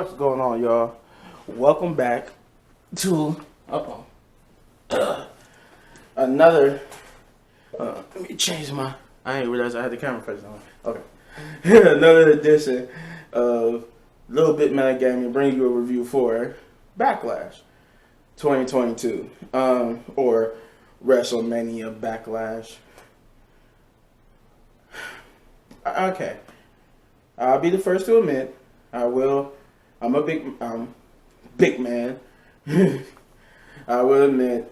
What's going on, y'all? Welcome back to another. Let me change my. I didn't realize I had the camera face on. Okay, another edition of Little Bit Mad Gaming, bring you a review for BackLash 2022, or WrestleMania BackLash. Okay, I'll be the first to admit I'm a big man. I will admit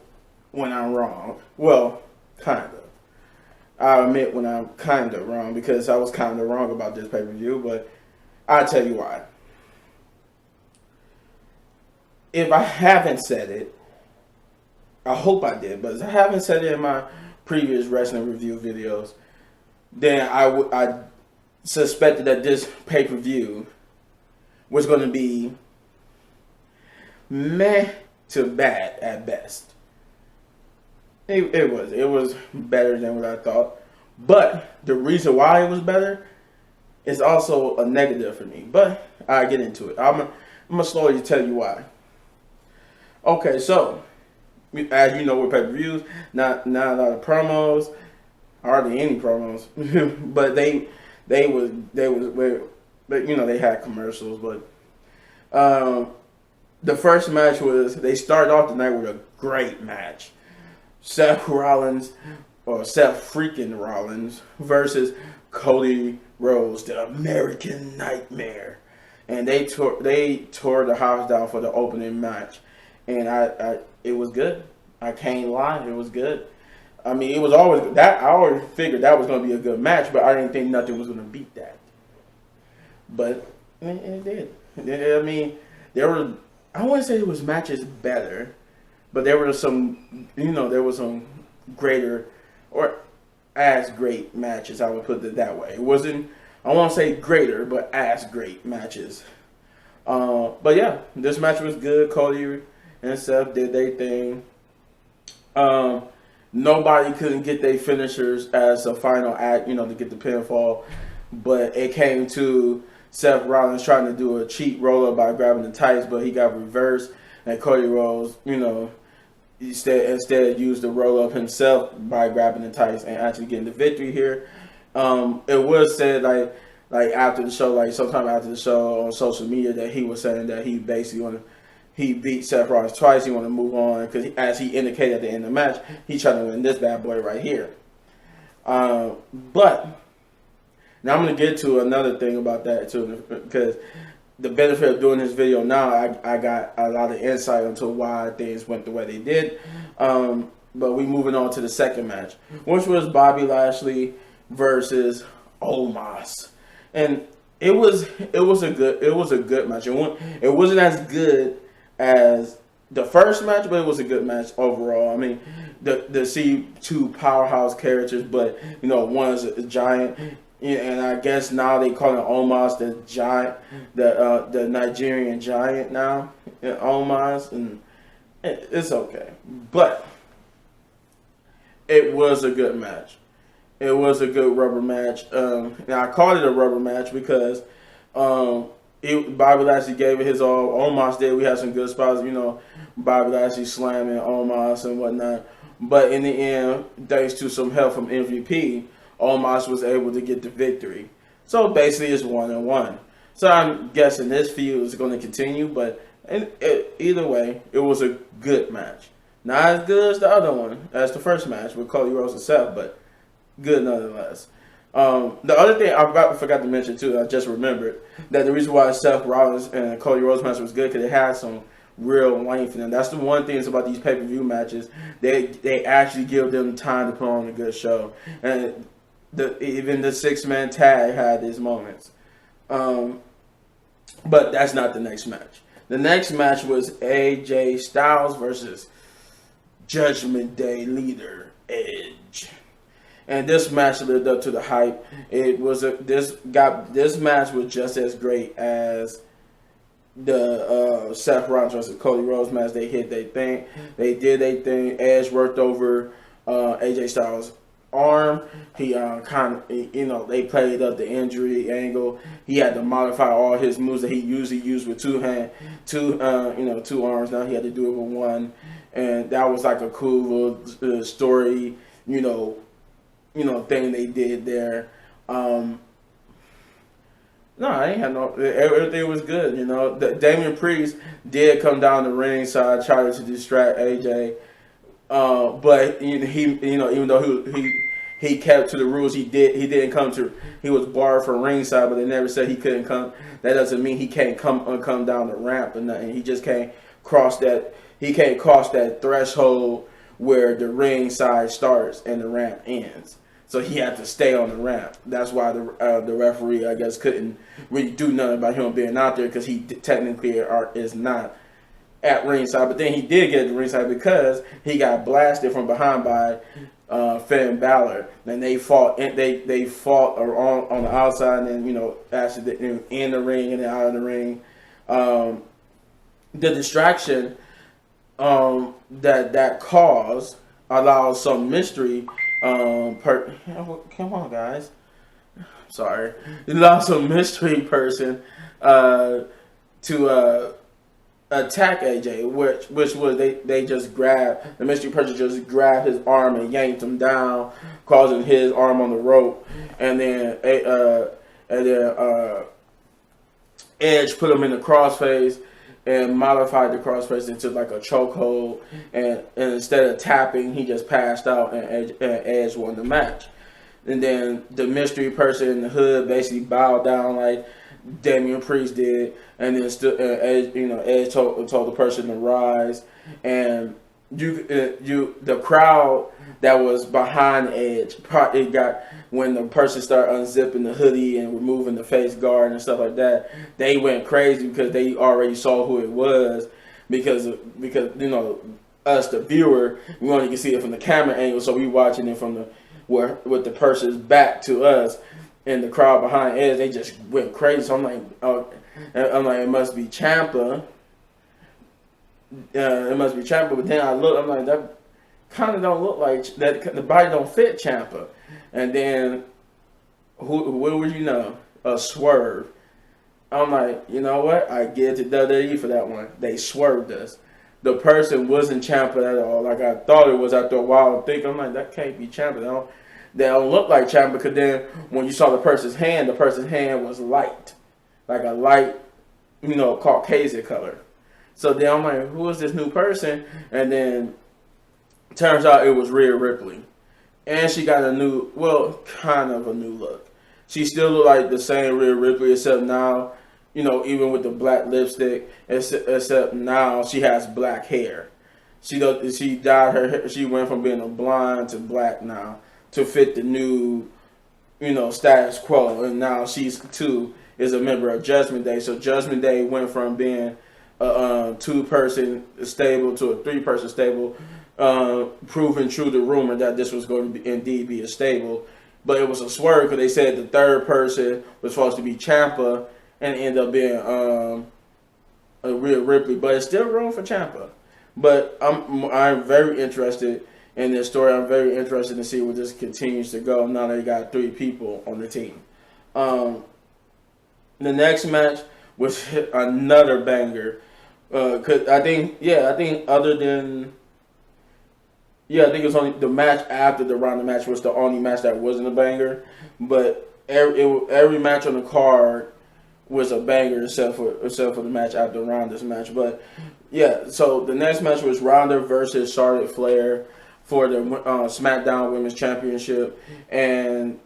when I'm wrong. Well, kind of. I'll admit when I'm kind of wrong because I was kind of wrong about this pay-per-view, but I'll tell you why. If I haven't said it, I hope I did, but if I haven't said it in my previous wrestling review videos, then I suspected that this pay-per-view was going to be meh to bad at best. It was better than what I thought. But the reason why it was better is also a negative for me. But I'll get into it. I'm going to slowly tell you why. Okay, so as you know with pay-per-views, not a lot of promos, hardly any promos. But they had commercials, but the first match was, they started off the night with a great match. Seth Rollins versus Cody Rhodes, the American Nightmare. And they tore the house down for the opening match. And it was good. I can't lie, it was good. I mean, it was always that. I always figured that was going to be a good match, but I didn't think nothing was going to beat that. But it did. I mean, I wouldn't say it was matches better, but there were some greater or as great matches. I would put it that way. It wasn't, I won't say greater, but as great matches. But yeah, this match was good. Cody and Seth did their thing. Nobody couldn't get their finishers as a final act, to get the pinfall. But it came to Seth Rollins trying to do a cheap roll-up by grabbing the tights, but he got reversed. And Cody Rhodes, instead used the roll-up himself by grabbing the tights and actually getting the victory here. It was said, like after the show, like sometime after the show on social media, that he was saying that he basically he beat Seth Rollins twice. He want to move on because, as he indicated at the end of the match, he's trying to win this bad boy right here. But now I'm going to get to another thing about that too, because the benefit of doing this video now, I got a lot of insight into why things went the way they did. But we moving on to the second match, which was Bobby Lashley versus Omos, and it was a good match. It wasn't as good as the first match, but it was a good match overall. I mean, to see two powerhouse characters, but one's a giant. Yeah, and I guess now they call it Omos the giant, the Nigerian giant now, Omos, and it's okay. But it was a good match. It was a good rubber match. And I called it a rubber match because Bobby Lashley gave it his all. Omos did. We had some good spots, Bobby Lashley slamming Omos and whatnot. But in the end, thanks to some help from MVP, Omos was able to get the victory. So basically it's 1-1. So I'm guessing this feud is going to continue, but either way, it was a good match. Not as good as the other one, as the first match with Cody Rhodes and Seth, but good nonetheless. The other thing I forgot to mention too, I just remembered, that the reason why Seth Rollins and Cody Rhodes match was good because it had some real length in them. That's the one thing about these pay-per-view matches. They actually give them time to put on a good show. And even the 6-man tag had its moments. But that's not the next match. The next match was AJ Styles versus Judgment Day leader Edge. And this match lived up to the hype. This match was just as great as the Seth Rollins versus Cody Rhodes match. They hit their thing. They did their thing. Edge worked over AJ Styles arm. He they played up the injury angle. He had to modify all his moves that he usually used with two arms. Now he had to do it with one, and that was like a cool little story, thing they did there. No, I ain't had no. Everything was good, Damian Priest did come down the ringside, trying to distract AJ, but even though he kept to the rules, he didn't come to. He was barred from ringside, but they never said he couldn't come. That doesn't mean he can't come down the ramp or nothing. He just can't cross that. He can't cross that threshold where the ringside starts and the ramp ends. So he had to stay on the ramp. That's why the referee, I guess, couldn't really do nothing about him being out there, because he technically is not at ringside. But then he did get to ringside because he got blasted from behind by Finn Balor. And they fought. They fought on the outside, and then actually in the ring and then out of the ring. The distraction that caused allows some mystery. Come on, guys. Sorry. It allows some mystery person to attack AJ, which was they just grabbed the mystery person, just grabbed his arm and yanked him down, causing his arm on the rope, and then Edge put him in the crossface and modified the crossface into like a chokehold, and instead of tapping, he just passed out, and Edge won the match. And then the mystery person in the hood basically bowed down like Damian Priest did, and then Edge told the person to rise, and the crowd that was behind Edge, it got, when the person started unzipping the hoodie and removing the face guard and stuff like that, they went crazy because they already saw who it was, because us, the viewer, we only can see it from the camera angle, so we watching it from with the person's back to us, and the crowd behind Edge, they just went crazy. So I'm like, it must be Ciampa. It must be Ciampa. But then I'm like, that kind of don't look like that. The body don't fit Ciampa. And then who would a Swerve. I'm like, you know what? I get to WWE for that one. They swerved us. The person wasn't Ciampa at all. Like I thought it was after a while. I'm like, that can't be Ciampa. They don't look like Ciampa, because then when you saw the person's hand was light. Like a light, Caucasian color. So then I'm like, who is this new person? And then turns out it was Rhea Ripley. And she got kind of a new look. She still looked like the same Rhea Ripley, except now, even with the black lipstick, except now she has black hair. She dyed her hair. She went from being a blonde to black now, to fit the new, status quo. And now she's is a member of Judgment Day. So Judgment Day went from being a 2-person stable to a 3-person stable, proving true the rumor that this was going to indeed be a stable. But it was a swerve, because they said the third person was supposed to be Ciampa, and it ended up being a Rhea Ripley. But it's still room for Ciampa. But I'm very interested in this story. I'm very interested to see where this continues to go. Now they got 3 people on the team. The next match was another banger. Cause I think other than I think it was only the match after the Ronda match was the only match that wasn't a banger. But every match on the card was a banger except for the match after Ronda's match. But yeah, so the next match was Ronda versus Charlotte Flair for the Smackdown Women's Championship, and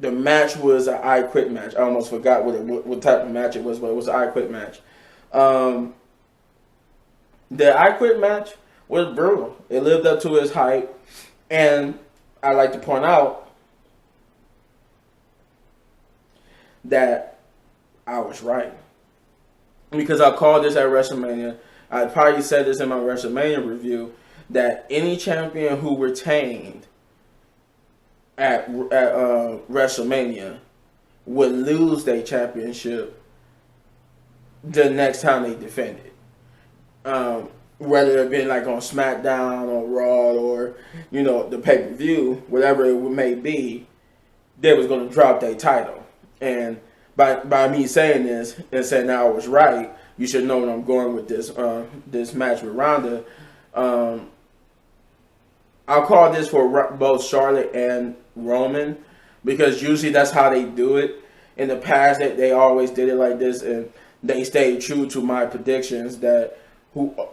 the match was an I Quit match. I almost forgot what type of match it was, but it was an I Quit match. The I Quit match was brutal. It lived up to its hype, and I like to point out that I was right, because I called this at WrestleMania. I probably said this in my WrestleMania review, that any champion who retained at WrestleMania would lose their championship the next time they defended. Whether it been like on SmackDown or Raw or the pay-per-view, whatever it may be, they was going to drop their title. And by me saying this and saying that I was right, you should know where I'm going with this match with Ronda. I'll call this for both Charlotte and Roman, because usually that's how they do it. In the past, they always did it like this, and they stayed true to my predictions that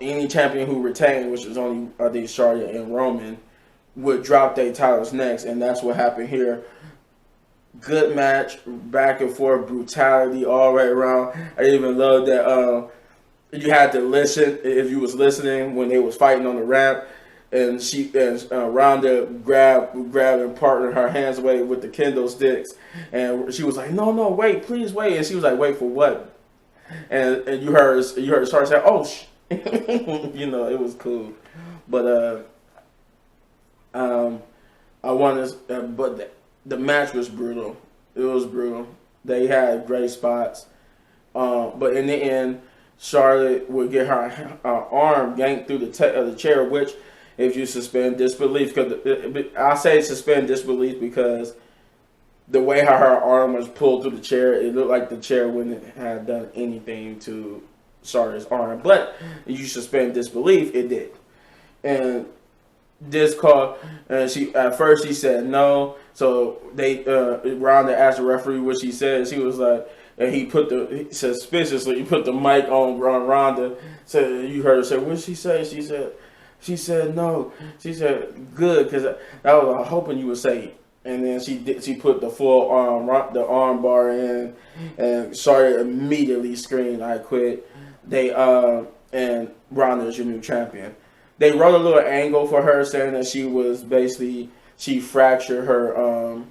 any champion who retained, which was only I think Charlotte and Roman, would drop their titles next, and that's what happened here. Good match, back and forth, brutality all right around. I even love that you had to listen if you was listening when they was fighting on the ramp, and Ronda grabbed and partnered her hands away with the kendo sticks, and she was like, "No, wait, please wait," and she was like, "Wait for what?" And you heard Charlotte say, "Oh, it was cool," but I want to, but the match was brutal. It was brutal. They had great spots, but in the end, Charlotte would get her arm yanked through the chair, which, if you suspend disbelief, because I say suspend disbelief because the way how her arm was pulled through the chair, it looked like the chair wouldn't have done anything to Charlotte's arm. But you suspend disbelief, it did. And this call, and at first she said no. So Ronda asked the referee what she said. She was like, and he suspiciously put the mic on Ronda. So you heard her say, what did she say? She said no. She said good, because I was hoping you would say. And then she put the full arm bar in, and Charlotte immediately screamed, "I quit." And Ronda is your new champion. They wrote a little angle for her saying that she fractured her arm,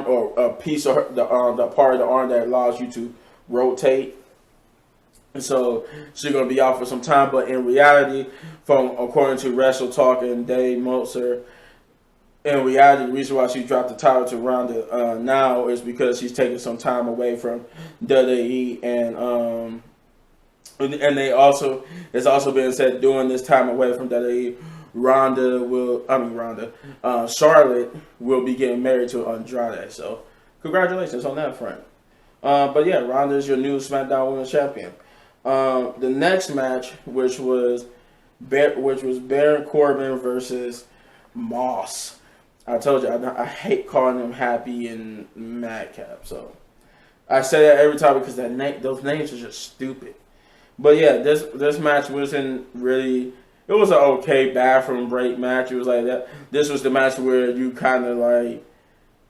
or a piece of the part of the arm that allows you to rotate. And so she's going to be out for some time. But in reality, according to Wrestle Talk and Dave Meltzer, in reality, the reason why she dropped the title to Ronda now is because she's taking some time away from WWE, and it's also been said during this time away from WWE, Charlotte will be getting married to Andrade. So congratulations on that front. But yeah, Ronda is your new SmackDown Women's Champion. The next match, which was Baron Corbin versus Moss. I told you I hate calling them Happy and Madcap. So I say that every time because those names are just stupid. But yeah, this match wasn't really. It was an okay bathroom break match. It was like that. This was the match where you kind of like,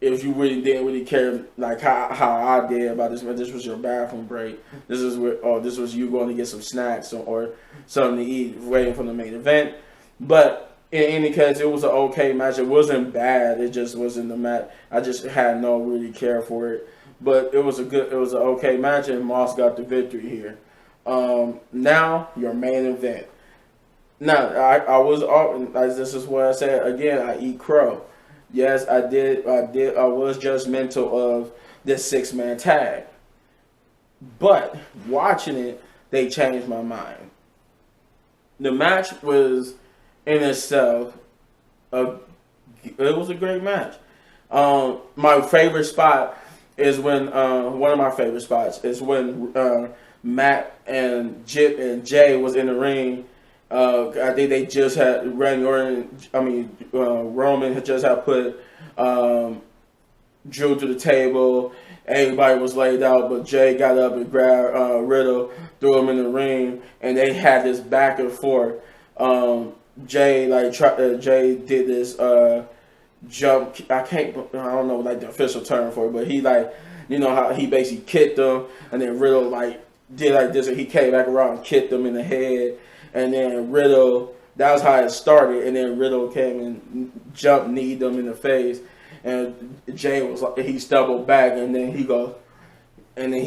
if you really didn't really care, like how I did about this match. This was your bathroom break. This was you going to get some snacks or something to eat, waiting for the main event. But in any case, it was an okay match. It wasn't bad. It just wasn't the match. I just had no really care for it. But it was an okay match, and Moss got the victory here. Now your main event. Now this is what I said again. I eat crow. Yes, I did. I was judgmental of this 6-man tag, but watching it, they changed my mind. The match was in itself, it was a great match. My favorite spot is when one of my favorite spots is when Matt and Jay was in the ring. I think they just had Roman had just had put Drew to the table. Everybody was laid out, but Jay got up and grabbed Riddle, threw him in the ring, and they had this back and forth. Jay did this jump. I don't know like the official term for it, but he how he basically kicked him, and then Riddle did like this, and he came back around and kicked him in the head, and then Riddle. That was how it started, and then Riddle came and jumped, kneed him in the face, and Jay was like, he stumbled back, and then he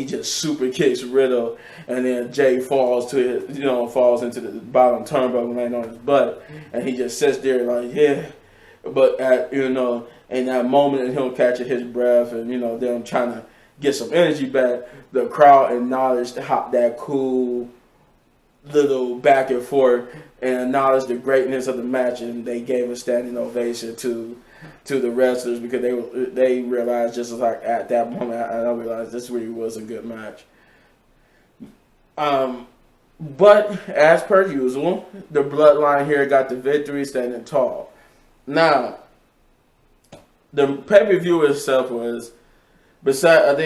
just super kicks Riddle, and then Jay falls into the bottom turnbuckle and lands on his butt, and he just sits there like, yeah. But in that moment of him catching his breath and them trying to get some energy back, the crowd acknowledged that cool little back and forth and acknowledged the greatness of the match, and they gave a standing ovation to the wrestlers because they realized, just like at that moment, I realized this really was a good match. But as per usual, the Bloodline here got the victory, standing tall. Now, the pay-per-view itself was, besides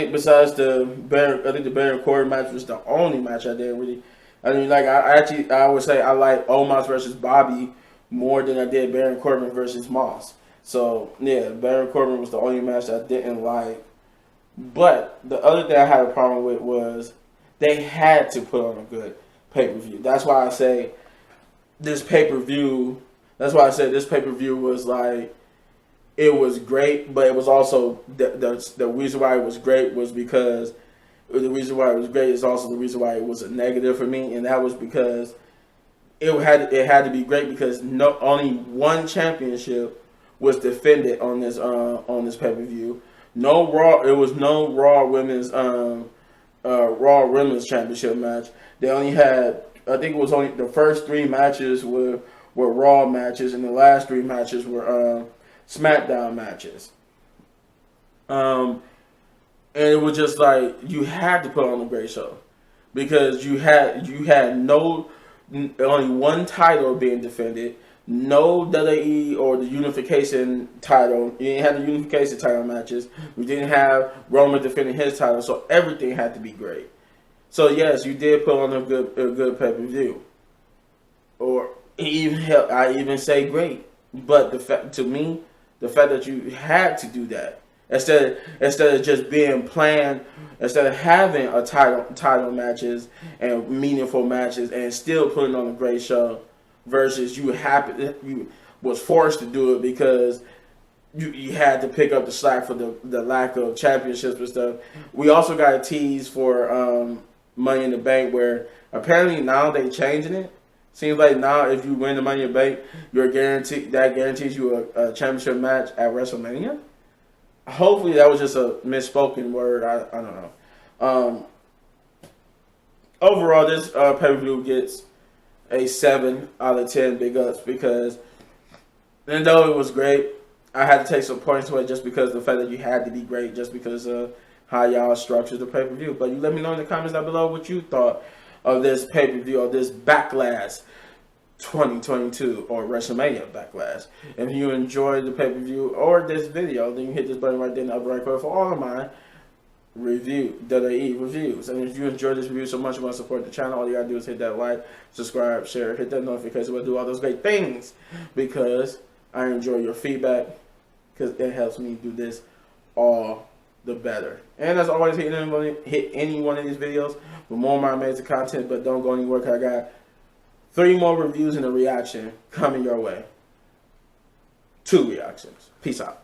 the Baron Corbin match was the only match I didn't really. I mean, like I would say I like Omos versus Bobby more than I did Baron Corbin versus Moss. So yeah, Baron Corbin was the only match I didn't like. But the other thing I had a problem with was they had to put on a good pay-per-view. That's why I say this pay-per-view. That's why I said this pay-per-view was like, it was great, but it was also the reason why it was great was because the reason why it was great is also the reason why it was a negative for me, and that was because it had to be great because only one championship was defended on this pay-per-view. No Raw. It was no Raw Women's Championship match. They only had, I think it was only the first 3 matches were Raw matches, and the last 3 matches were Smackdown matches. And it was just like you had to put on a great show because you had only one title being defended, no WWE or the unification title. You didn't have the unification title matches. We didn't have Roman defending his title, so everything had to be great. So yes, you did put on a good pay-per-view, or I even say great. But the fact that you had to do that instead of just being planned, instead of having a title matches and meaningful matches and still putting on a great show, versus you was forced to do it because you had to pick up the slack for the lack of championships and stuff. We also got a tease for Money in the Bank, where apparently now they changing it. Seems like now if you win the Money in the Bank, guarantees you a championship match at WrestleMania. Hopefully that was just a misspoken word. I don't know. Overall, this pay-per-view gets a 7 out of 10 big ups because even though it was great, I had to take some points to it just because of the fact that you had to be great, just because of how y'all structured the pay-per-view. But you let me know in the comments down below what you thought of this pay-per-view, of this Backlash 2022 or WrestleMania Backlash. If you enjoyed the pay-per-view or this video, then you hit this button right there in the upper right corner for all of my WWE reviews. And if you enjoyed this review so much you want to support the channel, all you gotta do is hit that like, subscribe, share, hit that notification bell, do all those great things because I enjoy your feedback, because it helps me do this all the better. And as always, hit any one of these videos for more of my amazing content, but don't go anywhere because I got 3 more reviews and a reaction coming your way. 2 reactions. Peace out.